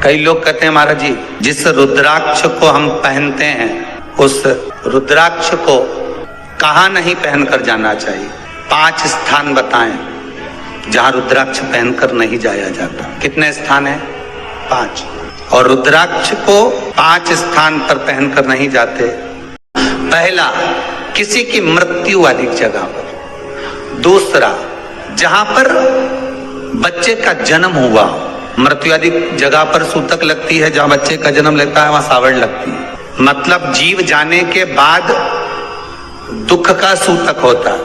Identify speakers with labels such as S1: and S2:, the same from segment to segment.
S1: कई लोग कहते हैं महाराज जी, जिस रुद्राक्ष को हम पहनते हैं उस रुद्राक्ष को कहाँ नहीं पहनकर जाना चाहिए। 5 स्थान बताएं जहां रुद्राक्ष पहनकर नहीं जाया जाता। कितने स्थान है? 5। और रुद्राक्ष को 5 स्थान पर पहनकर नहीं जाते। पहला, किसी की मृत्यु वाली जगह पर। दूसरा, जहां पर बच्चे का जन्म हुआ। मृत्यु आदि जगह पर सूतक लगती है, जहां बच्चे का जन्म लेता है वहां सावड़ लगती है। मतलब जीव जाने के बाद दुख का सूतक होता है,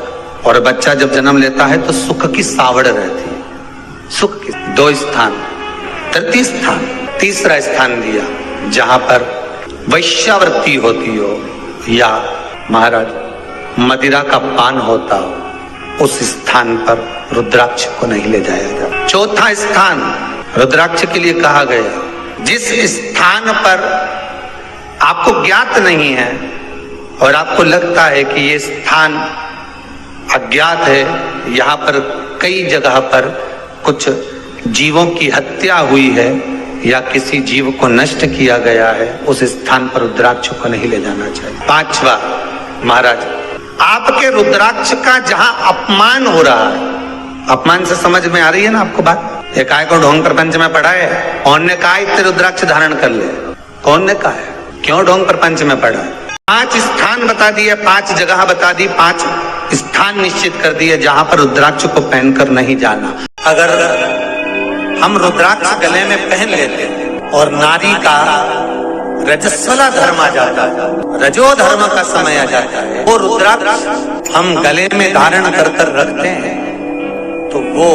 S1: और बच्चा जब जन्म लेता है तो सुख की सावड़ रहती है। सुख की 2 स्थान। तृतीय स्थान, तीसरा स्थान दिया जहां पर वैश्यावृत्ति होती हो या महाराज मदिरा का पान होता हो, उस स्थान पर रुद्राक्ष को नहीं ले जाया जाता। चौथा स्थान रुद्राक्ष के लिए कहा गया, जिस स्थान पर आपको ज्ञात नहीं है और आपको लगता है कि ये स्थान अज्ञात है, यहाँ पर कई जगह पर कुछ जीवों की हत्या हुई है या किसी जीव को नष्ट किया गया है, उस स्थान पर रुद्राक्ष को नहीं ले जाना चाहिए। 5वां महाराज, आपके रुद्राक्ष का जहां अपमान हो रहा है, अपमान से समझ में आ रही है ना आपको बात? एक आय को ढोंग प्रपंच में पढ़ा है, कौन ने कहा इतने रुद्राक्ष धारण कर ले? कौन ने कहा है? क्यों ढोंग प्रपंच में पढ़ा है? 5 स्थान बता दिए, 5 जगह बता दी, 5 स्थान निश्चित कर दिए जहां पर रुद्राक्ष को पहनकर नहीं जाना। अगर हम रुद्राक्ष गले में पहन लेते और नारी का रजस्वला धर्म आ जाता है, रजो धर्म का समय आ जाता है, वो रुद्राक्ष हम गले में धारण कर कर रखते हैं तो वो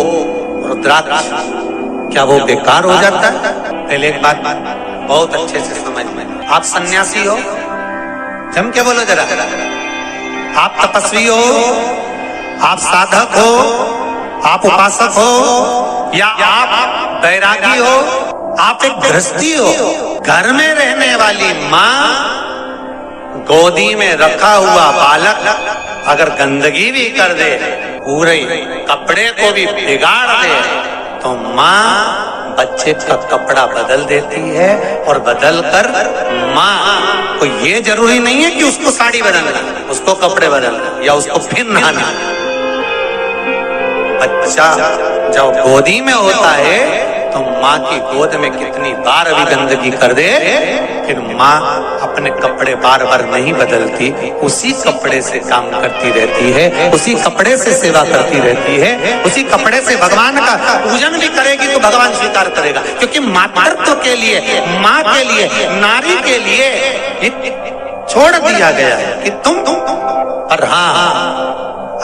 S1: रुद्राक्ष क्या वो बेकार हो जाता है? पहले एक बात बहुत अच्छे से समझ में, आप सन्यासी हो, जम के बोलो जरा, आप तपस्वी हो, आप साधक हो, आप उपासक हो, या आप बैरागी हो, आप एक गृहस्थी हो, घर में रहने वाली माँ गोदी में रखा हुआ बालक अगर गंदगी भी कर दे, पूरे कपड़े को भी बिगाड़ दे, तो माँ बच्चे का कपड़ा बदल देती है, और बदल कर माँ को ये जरूरी नहीं है कि उसको साड़ी बदलना, उसको कपड़े बदलना या उसको फिर नहाना। बच्चा जब गोदी में होता है तो माँ की गोद में कितनी बार भी गंदगी कर दे, फिर माँ अपने कपड़े बार बार नहीं बदलती, उसी कपड़े से काम करती रहती है, उसी कपड़े से सेवा करती रहती है, उसी कपड़े से भगवान का पूजन भी करेगी तो भगवान स्वीकार करेगा। क्योंकि मातृत्व के लिए, माँ के लिए, नारी के लिए छोड़ दिया गया है कि तुम और हाँ,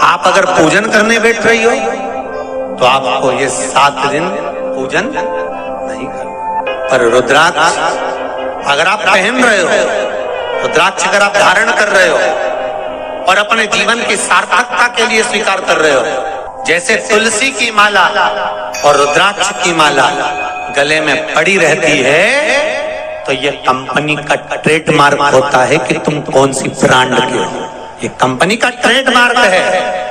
S1: आप अगर पूजन करने बैठ रही हो तो आपको ये 7 दिन पूजन नहीं करना। पर रुद्राक्ष अगर आप पहन रहे हो, रुद्राक्ष अगर आप धारण कर रहे हो और अपने जीवन की सार्थकता के लिए स्वीकार कर रहे हो, जैसे तुलसी की माला और रुद्राक्ष की माला गले में पड़ी रहती है, तो ये कंपनी का ट्रेडमार्क होता है कि तुम कौन सी ब्रांड के हो। ये कंपनी का ट्रेडमार्क है।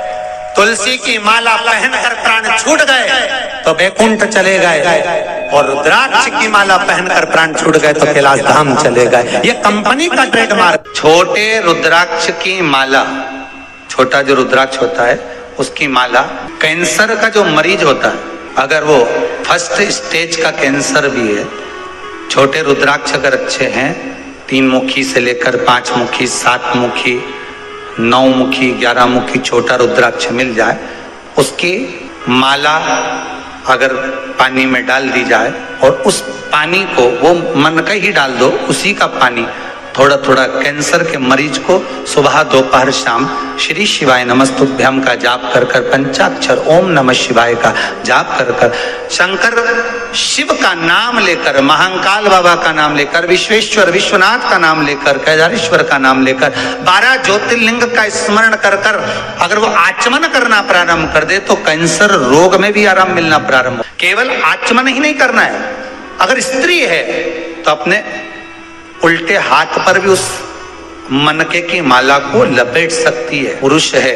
S1: तुलसी की माला पहनकर प्राण छूट गए तो वैकुंठ चले गए, और रुद्राक्ष की माला पहनकर प्राण छूट गए तो कैलाश धाम चले गए। ये कंपनी का ट्रेडमार्क। छोटे रुद्राक्ष की माला, छोटा जो रुद्राक्ष होता है उसकी माला, कैंसर का जो मरीज होता है, अगर वो फर्स्ट स्टेज का कैंसर भी है, छोटे रुद्राक्ष अगर अच्छे हैं, 3 मुखी से लेकर 5 मुखी, 7 मुखी, 9 मुखी, 11 मुखी छोटा रुद्राक्ष मिल जाए, उसकी माला अगर पानी में डाल दी जाए और उस पानी को वो मन का ही डाल दो, उसी का पानी थोड़ा थोड़ा कैंसर के मरीज को सुबह दोपहर शाम श्री शिवाय नमस्तुभ्यम का जाप कर कर, पंचाक्षर ओम नमः शिवाय का जाप कर कर, शंकर शिव का नाम लेकर, महाकाल बाबा का नाम लेकर, विश्वेश्वर विश्वनाथ का नाम लेकर, केदारेश्वर का नाम लेकर, 12 ज्योतिर्लिंग का स्मरण कर कर अगर वो आचमन करना प्रारंभ कर दे तो कैंसर रोग में भी आराम मिलना प्रारंभ। केवल आचमन ही नहीं करना है, अगर स्त्री है तो अपने उल्टे हाथ पर भी उस मनके की माला को लपेट सकती है। पुरुष है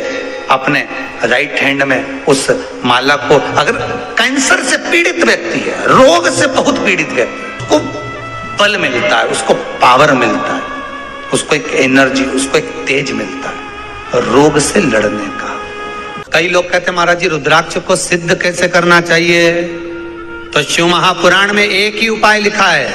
S1: अपने राइट हैंड में उस माला को, अगर कैंसर से पीड़ित व्यक्ति है, रोग से बहुत पीड़ित व्यक्ति, उसको बल मिलता है, उसको पावर मिलता है, उसको एक एनर्जी, उसको एक तेज मिलता है रोग से लड़ने का। कई लोग कहते हैं महाराज जी रुद्राक्ष को सिद्ध कैसे करना चाहिए? तो शिव महापुराण में एक ही उपाय लिखा है,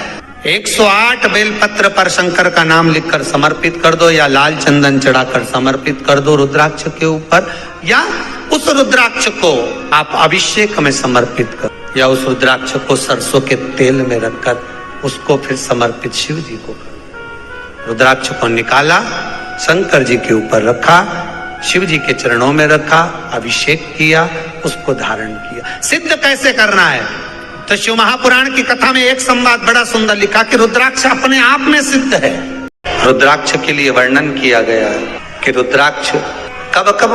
S1: 108 बेलपत्र पर शंकर का नाम लिखकर समर्पित कर दो, या लाल चंदन चढ़ाकर समर्पित कर दो रुद्राक्ष के ऊपर, या उस रुद्राक्ष को आप अभिषेक में समर्पित कर, या उस रुद्राक्ष को सरसों के तेल में रखकर उसको फिर समर्पित शिव जी को कर। रुद्राक्ष को निकाला, शंकर जी के ऊपर रखा, शिव जी के चरणों में रखा, अभिषेक किया, उसको धारण किया। सिद्ध कैसे करना है? तो शिव महापुराण की कथा में एक संवाद बड़ा सुंदर लिखा कि रुद्राक्ष अपने आप में सिद्ध है। रुद्राक्ष के लिए वर्णन किया गया है कि रुद्राक्ष कब कब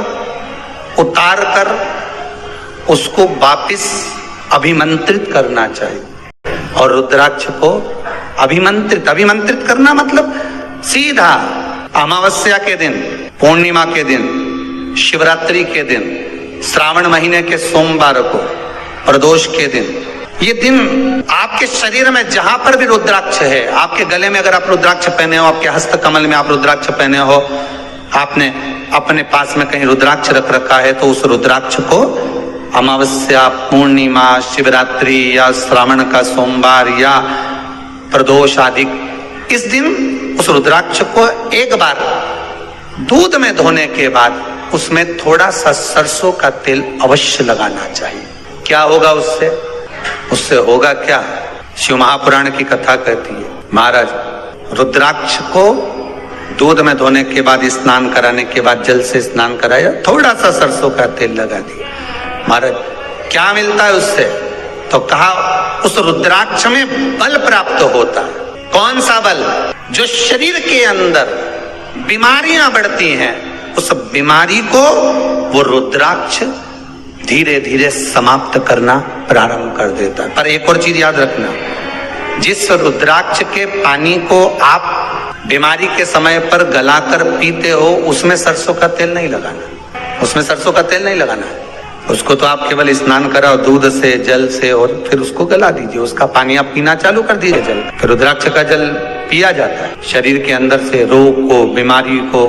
S1: उतार कर उसको वापिस अभिमंत्रित करना चाहिए। और रुद्राक्ष को अभिमंत्रित करना मतलब सीधा अमावस्या के दिन, पूर्णिमा के दिन, शिवरात्रि के दिन, श्रावण महीने के सोमवार को, प्रदोष के दिन, ये दिन आपके शरीर में जहां पर भी रुद्राक्ष है, आपके गले में अगर आप रुद्राक्ष पहने हो, आपके हस्त कमल में आप रुद्राक्ष पहने हो, आपने अपने पास में कहीं रुद्राक्ष रख रखा है, तो उस रुद्राक्ष को अमावस्या, पूर्णिमा, शिवरात्रि या श्रावण का सोमवार या प्रदोष आदि, इस दिन उस रुद्राक्ष को एक बार दूध में धोने के बाद उसमें थोड़ा सा सरसों का तेल अवश्य लगाना चाहिए। क्या होगा उससे? उससे होगा क्या? शिव महापुराण की कथा कहती है, महाराज रुद्राक्ष को दूध में धोने के बाद, स्नान कराने के बाद जल से स्नान कराया, थोड़ा सा सरसों का तेल लगा दिया। महाराज क्या मिलता है उससे? तो कहा उस रुद्राक्ष में बल प्राप्त होता है। कौन सा बल? जो शरीर के अंदर बीमारियां बढ़ती हैं, उस बीमारी को वो रुद्राक्ष धीरे धीरे समाप्त करना प्रारंभ कर देता है। पर एक और चीज याद रखना, जिस रुद्राक्ष के पानी को आप बीमारी के समय पर गलाकर पीते हो, उसमें सरसों का तेल नहीं लगाना, उसमें सरसों का तेल नहीं लगाना है। उसको तो आप केवल स्नान कराओ दूध से, जल से, और फिर उसको गला दीजिए, उसका पानी आप पीना चालू कर दीजिए जल। फिर रुद्राक्ष का जल पिया जाता है शरीर के अंदर से रोग को, बीमारी को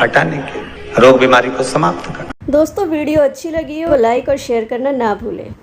S1: हटाने के, रोग बीमारी को समाप्त करना।
S2: दोस्तों वीडियो अच्छी लगी हो लाइक और शेयर करना ना भूलें।